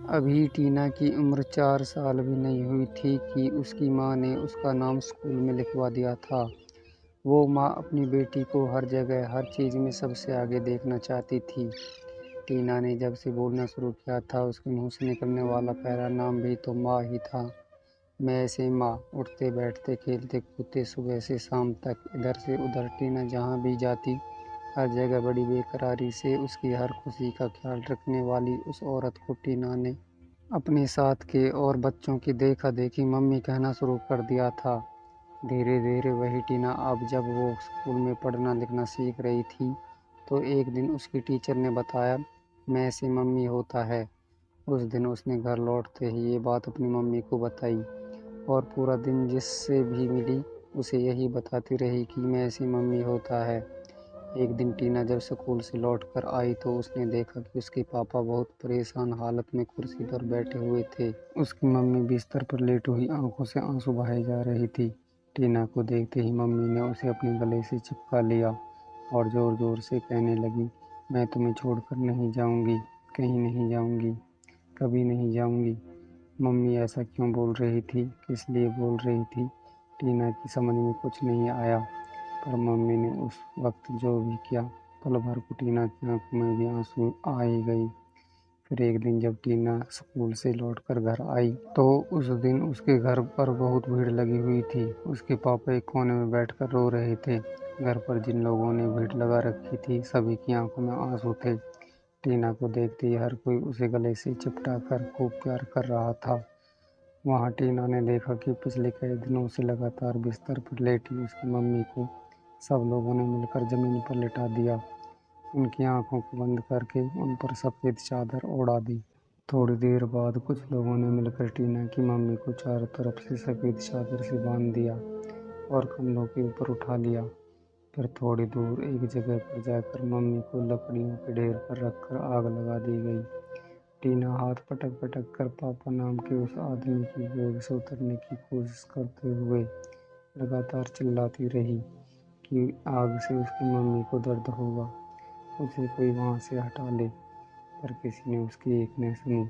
अभी टीना की उम्र 4 साल भी नहीं हुई थी कि उसकी माँ ने उसका नाम स्कूल में लिखवा दिया था। वो माँ अपनी बेटी को हर जगह, हर चीज़ में सबसे आगे देखना चाहती थी। टीना ने जब से बोलना शुरू किया था, उसके मुँह से निकलने वाला पहला नाम भी तो माँ ही था। मैं से माँ, उठते बैठते खेलते कूदते सुबह से शाम तक इधर से उधर टीना जहाँ भी जाती, हर जगह बड़ी बेकरारी से उसकी हर खुशी का ख्याल रखने वाली उस औरत को टीना ने अपने साथ के और बच्चों की देखा देखी मम्मी कहना शुरू कर दिया था। धीरे धीरे वही टीना अब जब वो स्कूल में पढ़ना लिखना सीख रही थी, तो एक दिन उसकी टीचर ने बताया, मैं से मम्मी होता है। उस दिन उसने घर लौटते ही ये बात अपनी मम्मी को बताई और पूरा दिन जिससे भी मिली उसे यही बताती रही कि मैं से मम्मी होता है। एक दिन टीना जब स्कूल से लौट कर आई तो उसने देखा कि उसके पापा बहुत परेशान हालत में कुर्सी पर बैठे हुए थे। उसकी मम्मी बिस्तर पर लेटी हुई आंखों से आंसू बहाई जा रही थी। टीना को देखते ही मम्मी ने उसे अपने गले से चिपका लिया और ज़ोर ज़ोर से कहने लगी, मैं तुम्हें छोड़कर नहीं जाऊंगी, कहीं नहीं जाऊंगी, कभी नहीं जाऊंगी। मम्मी ऐसा क्यों बोल रही थी, किस लिए बोल रही थी, टीना की समझ में कुछ नहीं आया। पर मम्मी ने उस वक्त जो भी किया, पल भर को टीना की आंखों में भी आंसू आ ही गई। फिर एक दिन जब टीना स्कूल से लौटकर घर आई तो उस दिन उसके घर पर बहुत भीड़ लगी हुई थी। उसके पापा एक कोने में बैठकर रो रहे थे। घर पर जिन लोगों ने भीड़ लगा रखी थी सभी की आंखों में आंसू थे। टीना को देखते ही हर कोई उसे गले से चिपटा कर खूब प्यार कर रहा था। वहाँ टीना ने देखा कि पिछले कई दिनों से लगातार बिस्तर पर लेटी उसकी मम्मी को सब लोगों ने मिलकर जमीन पर लिटा दिया। उनकी आंखों को बंद करके उन पर सफ़ेद चादर ओढ़ा दी। थोड़ी देर बाद कुछ लोगों ने मिलकर टीना की मम्मी को चारों तरफ से सफ़ेद चादर से बांध दिया और कंधों के ऊपर उठा लिया। फिर थोड़ी दूर एक जगह पर जाकर मम्मी को लकड़ियों के ढेर पर रखकर आग लगा दी गई। टीना हाथ पटक पटक कर पापा नाम के उस आदमी की गोद से उतरने की कोशिश करते हुए लगातार चिल्लाती रही कि आग से उसकी मम्मी को दर्द होगा, उसे कोई वहाँ से हटा ले। पर किसी ने उसकी एक न सुनी।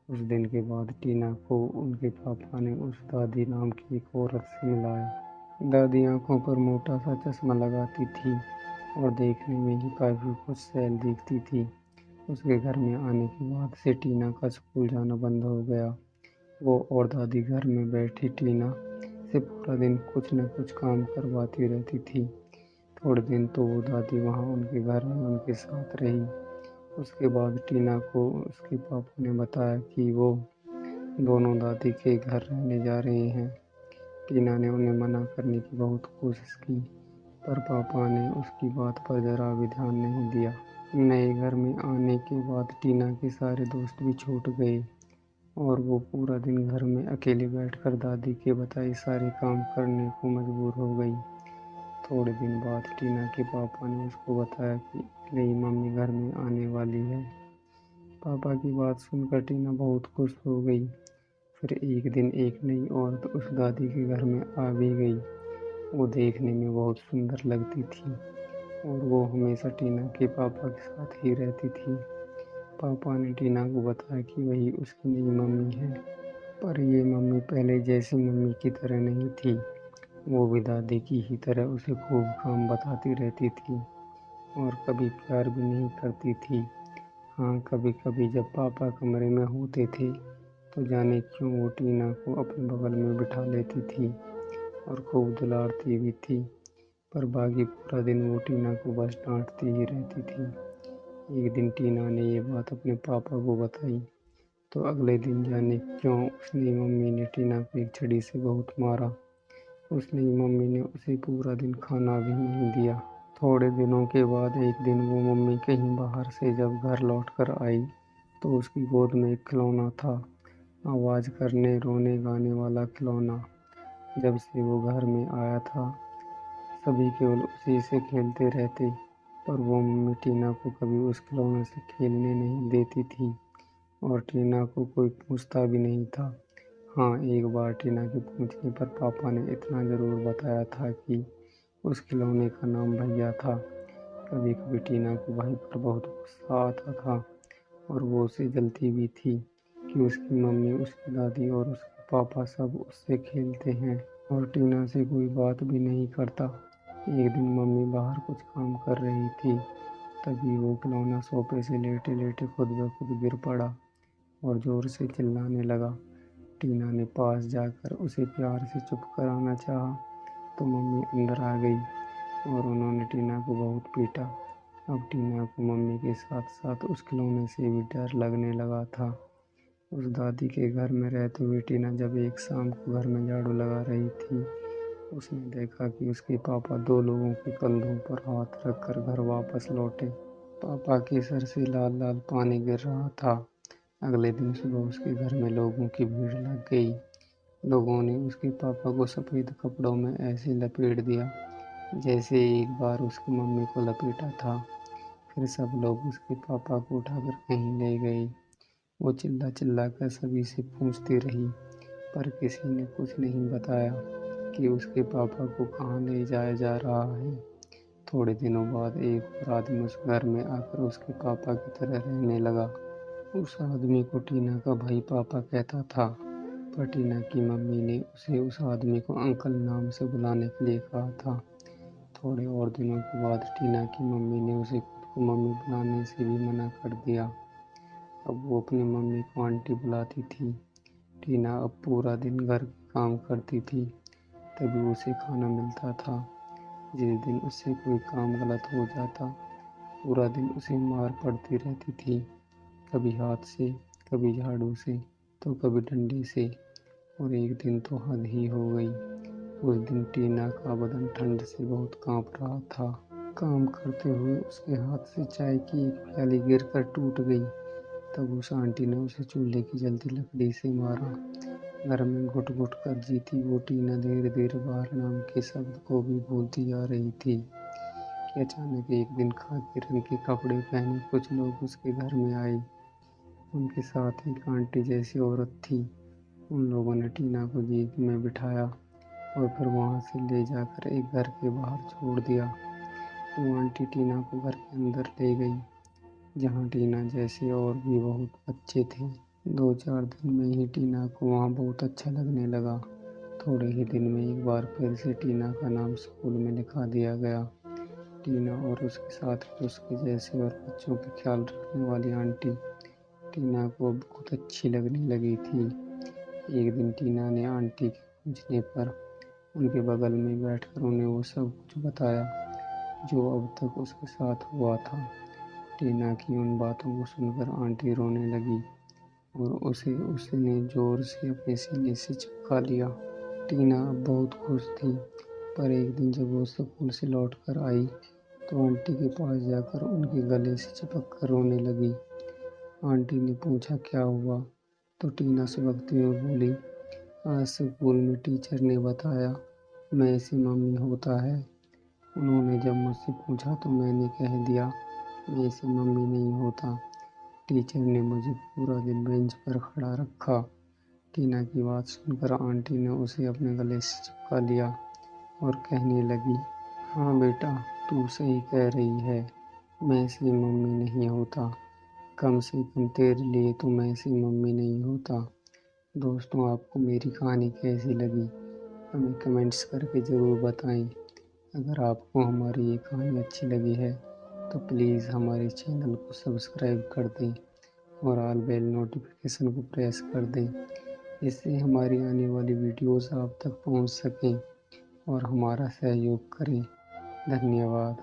उस दिन के बाद टीना को उनके पापा ने उस दादी नाम की एक औरत से मिलाया। दादी आंखों पर मोटा सा चश्मा लगाती थी और देखने में ही काफी कुछ सैल दिखती थी। उसके घर में आने के बाद से टीना का स्कूल जाना बंद हो गया। वो और दादी घर में बैठी टीना से पूरा दिन कुछ न कुछ काम करवाती रहती थी। थोड़े दिन तो वो दादी वहाँ उनके घर में उनके साथ रही। उसके बाद टीना को उसके पापा ने बताया कि वो दोनों दादी के घर रहने जा रहे हैं। टीना ने उन्हें मना करने की बहुत कोशिश की, पर पापा ने उसकी बात पर ज़रा भी ध्यान नहीं दिया। नए घर में आने के बाद टीना के सारे दोस्त भी छूट गए और वो पूरा दिन घर में अकेले बैठकर दादी के बताए सारे काम करने को मजबूर हो गई। थोड़े दिन बाद टीना के पापा ने उसको बताया कि नई मम्मी घर में आने वाली है। पापा की बात सुनकर टीना बहुत खुश हो गई। फिर एक दिन एक नई औरत उस दादी के घर में आ भी गई। वो देखने में बहुत सुंदर लगती थी और वो हमेशा टीना के पापा के साथ ही रहती थी। पापा ने टीना को बताया कि वही उसकी नई मम्मी है। पर ये मम्मी पहले जैसी मम्मी की तरह नहीं थी। वो भी दादी की ही तरह उसे खूब काम बताती रहती थी और कभी प्यार भी नहीं करती थी। हाँ, कभी कभी जब पापा कमरे में होते थे तो जाने क्यों वो टीना को अपने बगल में बिठा लेती थी और खूब दुलारती भी थी। पर बाकी पूरा दिन वो टीना को बस डांटती ही रहती थी। एक दिन टीना ने ये बात अपने पापा को बताई तो अगले दिन जाने क्यों उसने मम्मी ने टीना को एक छड़ी से बहुत मारा। उसने मम्मी ने उसे पूरा दिन खाना भी नहीं दिया। थोड़े दिनों के बाद एक दिन वो मम्मी कहीं बाहर से जब घर लौट कर आई तो उसकी गोद में एक खिलौना था, आवाज़ करने रोने गाने वाला खिलौना। जब से वो घर में आया था सभी केवल उसी से खेलते रहते, पर वो मम्मी टीना को कभी उस खिलौने से खेलने नहीं देती थी और टीना को कोई पूछता भी नहीं था। हाँ, एक बार टीना के पूछने पर पापा ने इतना ज़रूर बताया था कि उस खिलौने का नाम भैया था। कभी कभी टीना को भाई पर बहुत गुस्सा आता था और वो उसे जलती भी थी। कि उसकी मम्मी, उसकी दादी और उसके पापा सब उससे खेलते हैं और टीना से कोई बात भी नहीं करता। एक दिन मम्मी बाहर कुछ काम कर रही थी, तभी वो खिलौना सोफे से लेटे लेटे खुद ब खुद गिर पड़ा और जोर से चिल्लाने लगा। टीना ने पास जाकर उसे प्यार से चुप कराना चाहा, तो मम्मी अंदर आ गई और उन्होंने टीना को बहुत पीटा। अब टीना को मम्मी के साथ साथ उस खिलौने से भी डर लगने लगा था। उस दादी के घर में रहते हुए टीना जब एक शाम को घर में झाड़ू लगा रही थी, उसने देखा कि उसके पापा दो लोगों के कंधों पर हाथ रखकर घर वापस लौटे। पापा के सर से लाल लाल पानी गिर रहा था। अगले दिन सुबह उसके घर में लोगों की भीड़ लग गई। लोगों ने उसके पापा को सफ़ेद कपड़ों में ऐसे लपेट दिया जैसे एक बार उसकी मम्मी को लपेटा था। फिर सब लोग उसके पापा को उठाकर कहीं ले गए। वो चिल्ला चिल्ला कर सभी से पूछती रही, पर किसी ने कुछ नहीं बताया कि उसके पापा को कहाँ ले जाया जा रहा है। थोड़े दिनों बाद एक और आदमी उस घर में आकर उसके पापा की तरह रहने लगा। उस आदमी को टीना का भाई पापा कहता था, पर टीना की मम्मी ने उसे उस आदमी को अंकल नाम से बुलाने के लिए कहा था। थोड़े और दिनों के बाद टीना की मम्मी ने उसे खुद को मम्मी बुलाने से भी मना कर दिया। अब वो अपनी मम्मी को आंटी बुलाती थी। टीना अब पूरा दिन घर के काम करती थी, तभी उसे खाना मिलता था। जिस दिन उससे कोई काम गलत हो जाता, पूरा दिन उसे मार पड़ती रहती थी, कभी हाथ से, कभी झाड़ू से, तो कभी डंडे से, और एक दिन तो हद ही हो गई। उस दिन टीना का बदन ठंड से बहुत कांप रहा था। काम करते हुए उसके हाथ से चाय की एक प्याली गिरकर टूट गई। तब उस आंटी ने उसे चूल्हे की जलती लकड़ी से मारा। घर में घुट घुट कर जीती वो टीना धीरे धीरे बाहर नाम के शब्द को भी भूलती जा रही थी कि अचानक एक दिन खाकी रंग के कपड़े पहने कुछ लोग उसके घर में आए। उनके साथ एक आंटी जैसी औरत थी। उन लोगों ने टीना को जीप में बिठाया और फिर वहां से ले जाकर एक घर के बाहर छोड़ दिया। वो आंटी टीना को घर के अंदर ले गई, जहाँ टीना जैसे और भी बहुत बच्चे थे। 2-4 दिन में ही टीना को वहाँ बहुत अच्छा लगने लगा। थोड़े ही दिन में एक बार फिर से टीना का नाम स्कूल में लिखा दिया गया। टीना और उसके साथ ही उसके जैसे और बच्चों का ख्याल रखने वाली आंटी टीना को बहुत अच्छी लगने लगी थी। एक दिन टीना ने आंटी के पूछने पर उनके बगल में बैठकर उन्हें वो सब कुछ बताया जो अब तक उसके साथ हुआ था। टीना की उन बातों को सुनकर आंटी रोने लगी और उसे उसने जोर से अपने सीने से चिपका लिया। टीना अब बहुत खुश थी, पर एक दिन जब वो स्कूल से लौट कर आई तो आंटी के पास जाकर उनके गले से चिपक कर रोने लगी। आंटी ने पूछा क्या हुआ, तो टीना सुबकते हुए बोली, आज स्कूल में टीचर ने बताया मैं से मम्मी होता है। उन्होंने जब मुझसे पूछा तो मैंने कह दिया मैं से मम्मी नहीं होता। टीचर ने मुझे पूरा दिन बेंच पर खड़ा रखा। टीना की बात सुनकर आंटी ने उसे अपने गले से चिपका लिया और कहने लगी, हाँ बेटा, तू सही कह रही है, मैं से मम्मी नहीं होता। कम से कम तेरे लिए तो मैं से मम्मी नहीं होता। दोस्तों, आपको मेरी कहानी कैसी लगी हमें कमेंट्स करके ज़रूर बताएं। अगर आपको हमारी ये कहानी अच्छी लगी है तो प्लीज़ हमारे चैनल को सब्सक्राइब कर दें और ऑल बेल नोटिफिकेशन को प्रेस कर दें, जिससे हमारी आने वाली वीडियोस आप तक पहुंच सकें और हमारा सहयोग करें। धन्यवाद।